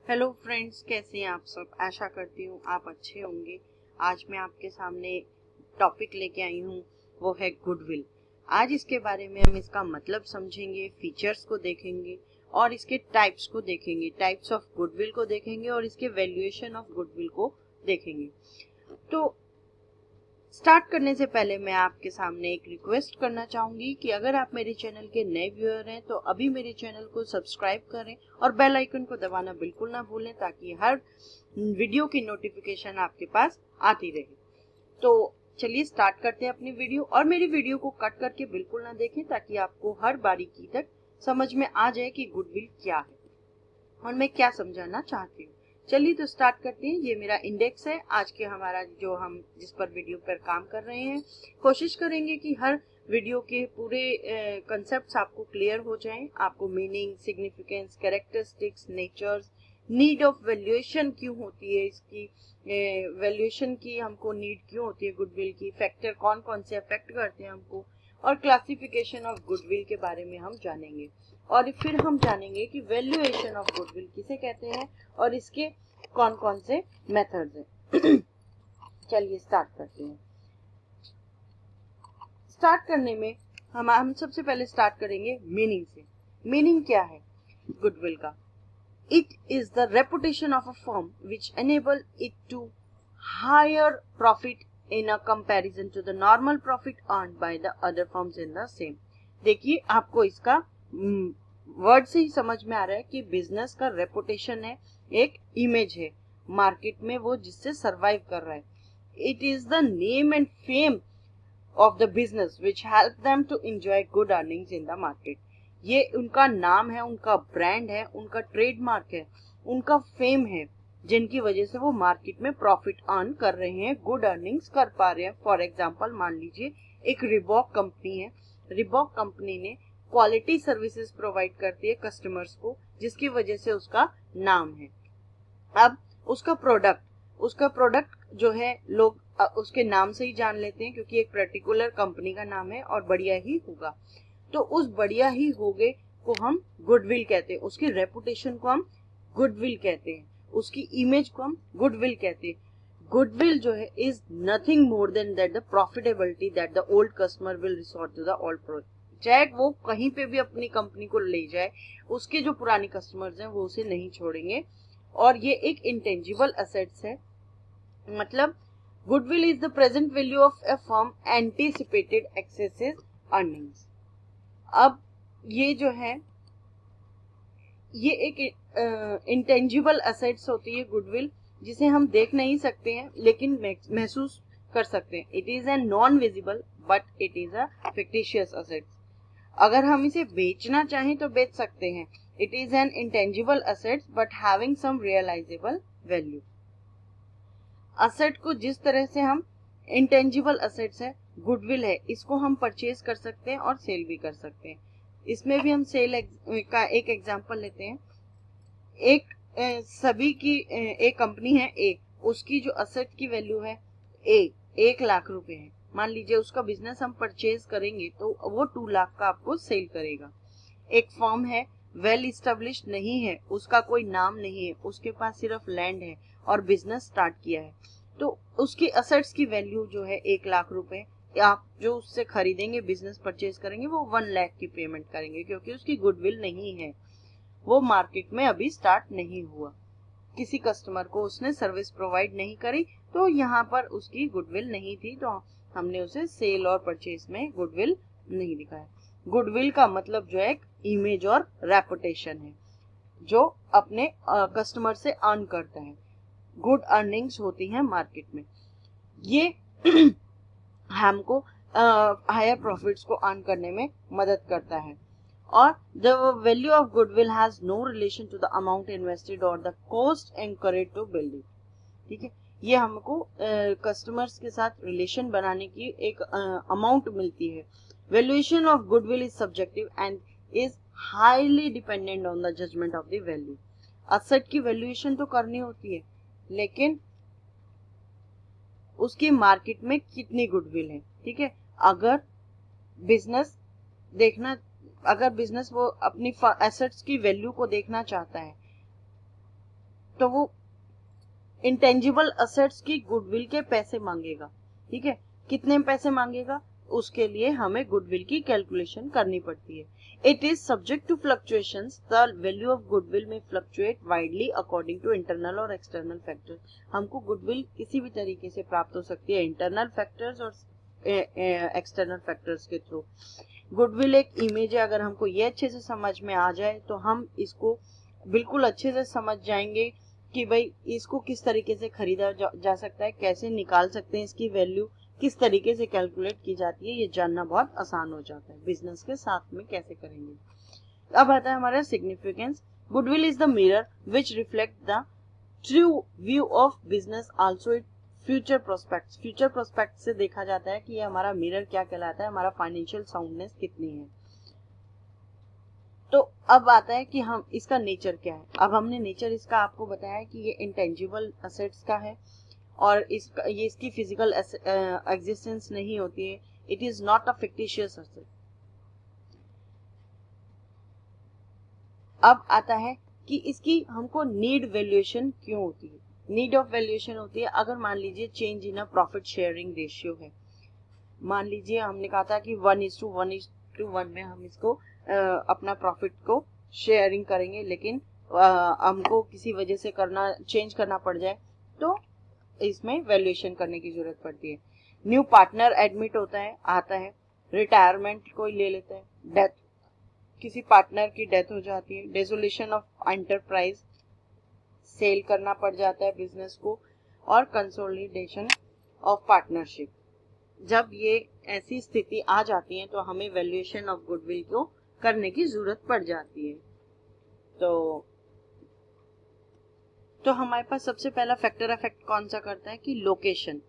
Hello friends, कैसे हैं आप सब। आशा करती हूँ आप अच्छे होंगे। आज मैं आपके सामने टॉपिक लेके आई हूँ, वो है गुडविल। आज इसके बारे में हम इसका मतलब समझेंगे, फीचर्स को देखेंगे और इसके टाइप्स को देखेंगे, टाइप्स ऑफ गुडविल को देखेंगे और इसके वैल्यूएशन ऑफ गुडविल को देखेंगे। तो स्टार्ट करने से पहले मैं आपके सामने एक रिक्वेस्ट करना चाहूंगी कि अगर आप मेरे चैनल के नए व्यूअर हैं तो अभी मेरे चैनल को सब्सक्राइब करें और बेल आइकन को दबाना बिल्कुल ना भूलें, ताकि हर वीडियो की नोटिफिकेशन आपके पास आती रहे। तो चलिए स्टार्ट करते हैं अपनी वीडियो, और मेरी वीडियो को कट करके बिल्कुल ना देखें, ताकि आपको हर बारीकी तक समझ में आ जाए कि गुडविल क्या है और मैं क्या समझाना चाहती हूँ। चलिए तो स्टार्ट करते हैं। ये मेरा इंडेक्स है आज के हमारा जो हम जिस पर वीडियो पर काम कर रहे हैं। कोशिश करेंगे कि हर वीडियो के पूरे कंसेप्ट्स आपको क्लियर हो जाएं, आपको meaning, significance, characteristics, natures, need of valuation क्यों होती है, इसकी वैल्यूएशन की हमको नीड क्यों होती है, गुडविल की फैक्टर कौन कौन से अफेक्ट करते हैं हमको, और क्लासिफिकेशन ऑफ गुडविल के बारे में हम जानेंगे। और फिर हम जानेंगे कि वैल्यूएशन ऑफ गुडविल किसे कहते हैं और इसके कौन कौन से मेथड्स हैं। चलिए स्टार्ट करते हैं। स्टार्ट करने में हम सबसे पहले स्टार्ट करेंगे मीनिंग से। मीनिंग क्या है गुडविल का? It is the reputation of a firm which enable it to higher profit in a comparison to the normal profit earned by the other firms in the same। देखिए, आपको इसका word से ही समझ में आ रहा है कि बिजनेस का रेपुटेशन है, एक इमेज है मार्केट में, वो जिससे सरवाइव कर रहा है। It is the name and fame of the business which help them to enjoy good earnings in the market. ये उनका नाम है, उनका ब्रांड है, उनका ट्रेडमार्क है, उनका फेम है, जिनकी वजह से वो मार्केट में प्रॉफिट अर्न कर रहे हैं, गुड अर्निंग्स कर पा रहे हैं। फॉर एग्जांपल मान लीजिए एक रिबॉक कंपनी है। रिबॉक कंपनी ने क्वालिटी सर्विसेज प्रोवाइड करती है कस्टमर्स को, जिसकी वजह से उसका नाम है। अब उसका प्रोडक्ट जो है लोग उसके नाम से ही जान लेते हैं, क्योंकि एक पर्टिकुलर कंपनी का नाम है और बढ़िया ही होगा। तो उस बढ़िया ही होगे को हम गुडविल कहते हैं, उसकी रेपुटेशन को हम गुडविल कहते हैं, उसकी इमेज को हम गुडविल कहते हैं। गुडविल जो है is nothing more than that the profitability that the old customer will resort to the old product. चाहे वो कहीं पे भी अपनी कंपनी को ले जाए, उसके जो पुरानी कस्टमर्स हैं वो उसे नहीं छोड़ेंगे। और ये एक इंटेंजिबल एसेट्स है। मतलब goodwill is the present value of A firm anticipated excessive earnings. अब ये जो है ये एक इंटेंजिबल एसेट्स होती है गुडविल, जिसे हम देख नहीं सकते हैं लेकिन महसूस कर सकते हैं। It is a non visible but it is a fictitious assets. अगर हम इसे बेचना चाहें तो बेच सकते हैं। It is an intangible assets but having some realisable value. Asset को जिस तरह से हम इंटेंजिबल एसेट्स है, गुडविल है, इसको हम परचेज कर सकते हैं और सेल भी कर सकते हैं। इसमें भी हम सेल का एक एग्जांपल लेते हैं। एक सभी की एक कंपनी है ए, उसकी जो एसेट की वैल्यू है 1 लाख रुपए है। मान लीजिए उसका बिजनेस हम परचेज करेंगे तो वो 2 लाख का आपको सेल करेगा। एक फर्म है, वेल इस्टेब्लिश्ड नहीं है, उसका कोई नाम नहीं है, उसके पास सिर्फ लैंड है और बिजनेस स्टार्ट किया है, तो उसकी एसेट्स की वैल्यू जो है 1 लाख रुपए। आप जो उससे खरीदेंगे, बिजनेस परचेज करेंगे, वो 1 लाख की पेमेंट करेंगे, क्योंकि उसकी गुडविल नहीं है, वो मार्केट में अभी स्टार्ट नहीं हुआ, किसी कस्टमर को उसने सर्विस प्रोवाइड नहीं करी, तो यहाँ पर उसकी गुडविल नहीं थी, तो हमने उसे सेल और परचेज में गुडविल नहीं दिखाया। गुडविल का मतलब जो है इमेज और रेपुटेशन है, जो अपने कस्टमर से अर्न करता है, गुड अर्निंग्स होती हैं मार्केट में। ये हमको हायर प्रॉफिट्स को अर्न करने में मदद करता है। और the value of goodwill has no relation to the amount invested और the cost incurred to build it. ठीक है, ये हमको कस्टमर्स के साथ रिलेशन बनाने की एक अमाउंट मिलती है। Valuation of goodwill is subjective and is highly dependent on the judgement of the value. Asset की वैल्यूएशन तो करनी होती है, लेकिन उसकी मार्केट में कितनी गुडविल है। ठीक है, अगर बिजनेस वो अपनी एसेट्स की वैल्यू को देखना चाहता है, तो वो इंटेंजिबल असेट्स की गुडविल के पैसे मांगेगा, ठीक है। कितने पैसे मांगेगा, उसके लिए हमें गुडविल की कैलकुलेशन करनी पड़ती है। It is subject to fluctuations, the value of goodwill में fluctuate widely according to internal और एक्सटर्नल फैक्टर्स। हमको गुडविल किसी भी तरीके से प्राप्त हो सकती है, इंटरनल फैक्टर्स और एक्सटर्नल फैक्टर्स के थ्रू। गुडविल एक इमेज है, अगर हमको ये अच्छे से समझ में आ जाए तो हम इसको बिल्कुल अच्छे से समझ जाएंगे कि भाई इसको किस तरीके से खरीदा जा सकता है, कैसे निकाल सकते हैं इसकी वैल्यू, किस तरीके से कैलकुलेट की जाती है, ये जानना बहुत आसान हो जाता है। बिजनेस के साथ में कैसे करेंगे। अब आता है हमारा significance. Goodwill is the mirror which reflect the true view of business, also it future prospects. Future prospect से देखा जाता है कि ये हमारा मिरर क्या कहलाता है, हमारा फाइनेंशियल साउंडनेस कितनी है। तो अब आता है कि हम इसका नेचर क्या है। अब हमने नेचर इसका आपको बताया कि ये इंटेंजिबल असेट्स का है और ये इसकी फिजिकल एग्जिस्टेंस नहीं होती है। It is not a fictitious asset. अब आता है कि इसकी हमको नीड वैल्यूएशन क्यों होती है। नीड ऑफ वैल्यूएशन होती है अगर मान लीजिए change in a profit sharing ratio है। मान लीजिए हमने कहा था कि 1:1 में हम इसको अपना प्रॉफिट को शेयरिंग करेंगे, लेकिन हमको किसी वजह से चेंज करना पड़ जाए तो इसमें वैल्यूएशन करने की जरूरत पड़ती है। न्यू पार्टनर एडमिट होता है, आता है, रिटायरमेंट कोई ले लेता है, डेथ, किसी पार्टनर की डेथ हो जाती है, डिसोल्यूशन ऑफ एंटरप्राइज, सेल करना पड़ जाता है बिजनेस को, और कंसोलिडेशन ऑफ पार्टनरशिप। जब ये ऐसी स्थिति आ जाती है तो हमें वैल्यूएशन ऑफ गुडविल को करने की जरूरत पड़ जाती है। तो हमारे पास सबसे पहला फैक्टर अफेक्ट कौन सा करता है कि लोकेशन।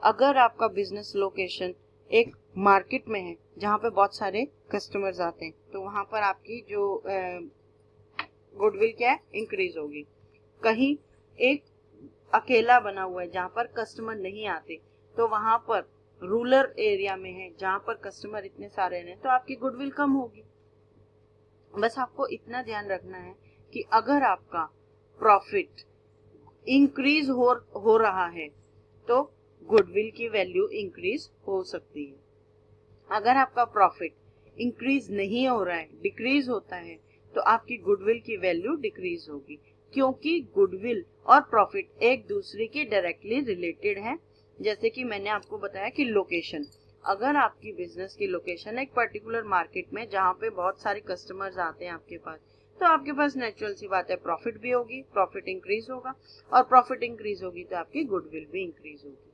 अगर आपका बिजनेस लोकेशन एक मार्केट में है जहाँ पे बहुत सारे कस्टमर्स आते हैं तो वहां पर आपकी जो गुडविल क्या है, इंक्रीज होगी। कहीं एक अकेला बना हुआ है जहाँ पर कस्टमर नहीं आते, तो वहां पर रूरल एरिया में है जहाँ पर कस्टमर इतने सारे हैं तो आपकी गुडविल कम होगी। बस आपको इतना ध्यान रखना है कि अगर आपका प्रॉफिट इंक्रीज हो रहा है तो गुडविल की वैल्यू इंक्रीज हो सकती है। अगर आपका प्रॉफिट इंक्रीज नहीं हो रहा है, डिक्रीज होता है, तो आपकी गुडविल की वैल्यू डिक्रीज होगी, क्योंकि गुडविल और प्रॉफिट एक दूसरे के डायरेक्टली रिलेटेड है। जैसे कि मैंने आपको बताया कि लोकेशन, अगर आपकी बिजनेस की लोकेशन है एक पर्टिकुलर मार्केट में जहाँ पे बहुत सारे कस्टमर्स आते हैं आपके पास, तो आपके पास नेचुरल सी बात है प्रॉफिट भी होगी, प्रॉफिट इंक्रीज होगा, और प्रॉफिट इंक्रीज होगी तो आपकी गुडविल भी इंक्रीज होगी।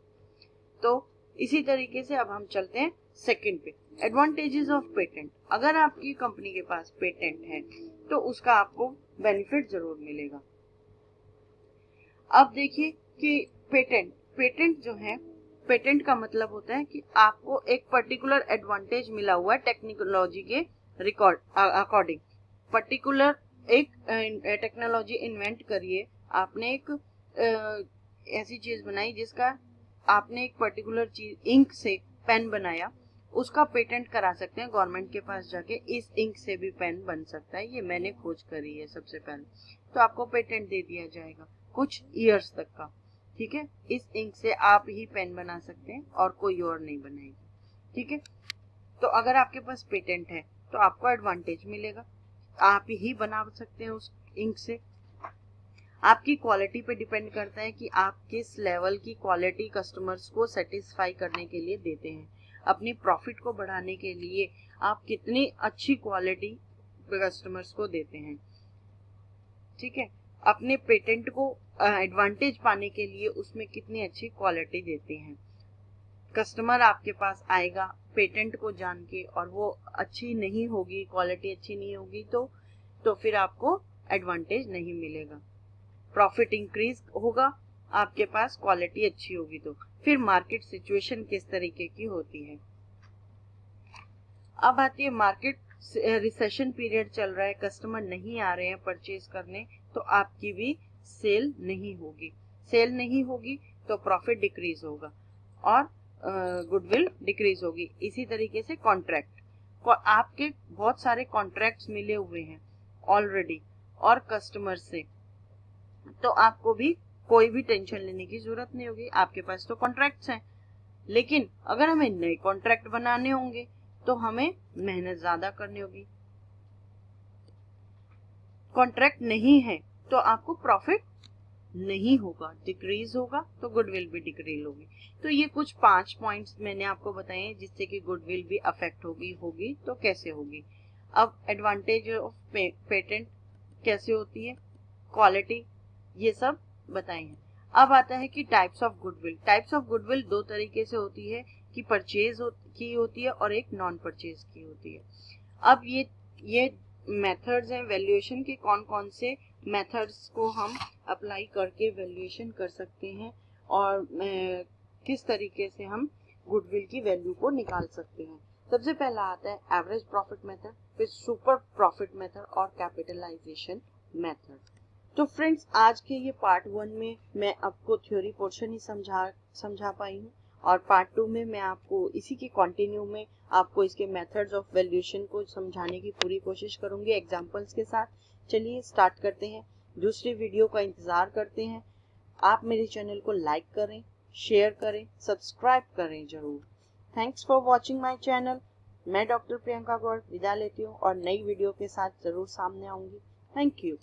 तो इसी तरीके से अब हम चलते हैं सेकंड पे, एडवांटेजेस ऑफ पेटेंट। अगर आपकी कंपनी के पास पेटेंट है तो उसका आपको बेनिफिट जरूर मिलेगा। अब देखिए कि पेटेंट जो है, पेटेंट का मतलब होता है कि आपको एक पर्टिकुलर एडवांटेज मिला हुआ है टेक्नोलॉजी के रिकॉर्ड अकॉर्डिंग। पर्टिकुलर एक टेक्नोलॉजी इन्वेंट करिए, आपने एक ऐसी चीज बनाई जिसका आपने एक पर्टिकुलर चीज, इंक से पेन बनाया, उसका पेटेंट करा सकते हैं गवर्नमेंट के पास जाके, इस इंक से भी पेन बन सकता है, ये मैंने खोज करी है सबसे पहले, तो आपको पेटेंट दे दिया जाएगा कुछ ईयर्स तक का, ठीक है। इस इंक से आप ही पेन बना सकते हैं और कोई और नहीं बनाएगा, ठीक है। तो अगर आपके पास पेटेंट है तो आपको एडवांटेज मिलेगा, आप ही बना सकते हैं उस इंक से। आपकी क्वालिटी पे डिपेंड करता है कि आप किस लेवल की क्वालिटी कस्टमर्स को सेटिस्फाई करने के लिए देते हैं। अपनी प्रॉफिट को बढ़ाने के लिए आप कितनी अच्छी क्वालिटी कस्टमर्स को देते हैं, ठीक है। अपने पेटेंट को एडवांटेज पाने के लिए उसमें कितनी अच्छी क्वालिटी देते हैं। कस्टमर आपके पास आएगा पेटेंट को जान के और वो अच्छी नहीं होगी, क्वालिटी अच्छी नहीं होगी, तो फिर आपको एडवांटेज नहीं मिलेगा। प्रॉफिट इंक्रीज होगा आपके पास, क्वालिटी अच्छी होगी तो फिर मार्केट सिचुएशन किस तरीके की होती है। अब आती है मार्केट रिसेशन पीरियड चल रहा है, कस्टमर नहीं आ रहे हैं परचेज करने, तो आपकी भी सेल नहीं होगी। सेल नहीं होगी तो प्रॉफिट डिक्रीज होगा और गुडविल डिक्रीज होगी। इसी तरीके से कॉन्ट्रैक्ट, आपके बहुत सारे कॉन्ट्रैक्ट्स मिले हुए हैं ऑलरेडी और कस्टमर से, तो आपको भी कोई भी टेंशन लेने की जरूरत नहीं होगी, आपके पास तो कॉन्ट्रैक्ट्स हैं। लेकिन अगर हमें नए कॉन्ट्रैक्ट बनाने होंगे तो हमें मेहनत ज्यादा करनी होगी। कॉन्ट्रैक्ट नहीं है तो आपको प्रॉफिट नहीं होगा, डिक्रीज होगा, तो गुडविल भी डिक्रीज होगी। तो ये कुछ 5 पॉइंट्स मैंने आपको बताए हैं जिससे कि गुडविल भी अफेक्ट होगी तो कैसे होगी। अब एडवांटेज ऑफ पेटेंट कैसे होती है, क्वालिटी, ये सब बताए हैं। अब आता है कि types of goodwill. Types of goodwill दो तरीके से होती है कि परचेज की होती है और एक नॉन परचेज की होती है। अब ये मेथड्स हैं वैल्यूएशन के, कौन कौन से मेथड्स को हम अप्लाई करके वैल्यूएशन कर सकते हैं और किस तरीके से हम गुडविल की वैल्यू को निकाल सकते हैं। सबसे पहला आता है एवरेज प्रॉफिट मेथड, फिर सुपर प्रॉफिट मेथड और कैपिटलाइजेशन मेथड। तो फ्रेंड्स, आज के ये पार्ट 1 में मैं आपको थ्योरी पोर्शन ही समझा पाई हूँ और पार्ट 2 में मैं आपको इसी के कंटिन्यू में आपको इसके मेथड्स ऑफ वैल्यूएशन को समझाने की पूरी कोशिश करूंगी एग्जांपल्स के साथ। चलिए स्टार्ट करते हैं, दूसरी वीडियो का इंतजार करते हैं। आप मेरे चैनल को लाइक करें, शेयर करें, सब्सक्राइब करें जरूर। Thanks for watching my channel. मैं डॉक्टर प्रियंका गौड़ विदा लेती हूँ और नई वीडियो के साथ जरूर सामने आऊंगी। Thank you.